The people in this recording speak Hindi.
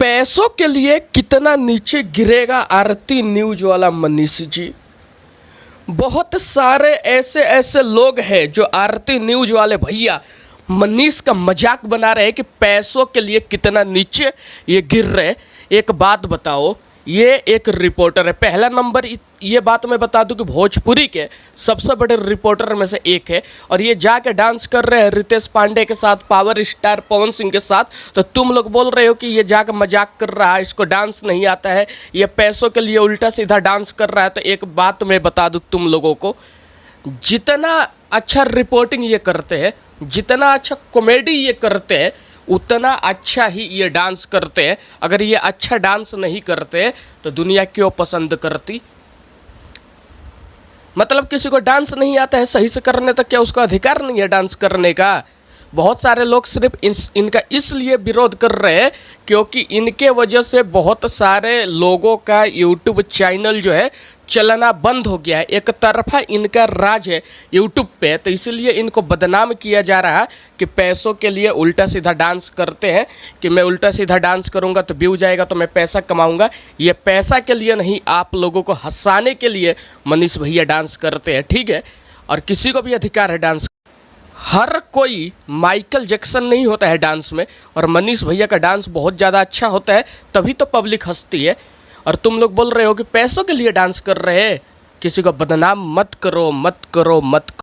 पैसों के लिए कितना नीचे गिरेगा आरती न्यूज वाला मनीष जी। बहुत सारे ऐसे ऐसे लोग हैं जो आरती न्यूज वाले भैया मनीष का मजाक बना रहे हैं कि पैसों के लिए कितना नीचे ये गिर रहे। एक बात बताओ, ये एक रिपोर्टर है, पहला नंबर ये बात मैं बता दूं कि भोजपुरी के सबसे बड़े रिपोर्टर में से एक है, और ये जाके डांस कर रहे हैं रितेश पांडे के साथ, पावर स्टार पवन सिंह के साथ। तो तुम लोग बोल रहे हो कि ये जाके मजाक कर रहा है, इसको डांस नहीं आता है, ये पैसों के लिए उल्टा सीधा डांस कर रहा है। तो एक बात मैं बता दूं तुम लोगों को, जितना अच्छा रिपोर्टिंग ये करते हैं, जितना अच्छा कॉमेडी ये करते हैं, उतना अच्छा ही ये डांस करते हैं। अगर ये अच्छा डांस नहीं करते तो दुनिया क्यों पसंद करती। मतलब किसी को डांस नहीं आता है सही से करने, तो क्या उसका अधिकार नहीं है डांस करने का। बहुत सारे लोग सिर्फ इनका इसलिए विरोध कर रहे हैं क्योंकि इनके वजह से बहुत सारे लोगों का यूट्यूब चैनल जो है चलना बंद हो गया है। एक तरफा इनका राज है यूट्यूब पे, तो इसीलिए इनको बदनाम किया जा रहा है कि पैसों के लिए उल्टा सीधा डांस करते हैं, कि मैं उल्टा सीधा डांस करूंगा तो व्यू जाएगा तो मैं पैसा कमाऊंगा। ये पैसा के लिए नहीं, आप लोगों को हंसाने के लिए मनीष भैया डांस करते हैं, ठीक है। और किसी को भी अधिकार है डांस, हर कोई माइकल जैक्सन नहीं होता है डांस में, और मनीष भैया का डांस बहुत ज़्यादा अच्छा होता है, तभी तो पब्लिक हंसती है। और तुम लोग बोल रहे हो कि पैसों के लिए डांस कर रहे हैं। किसी को बदनाम मत करो, मत करो, मत करो।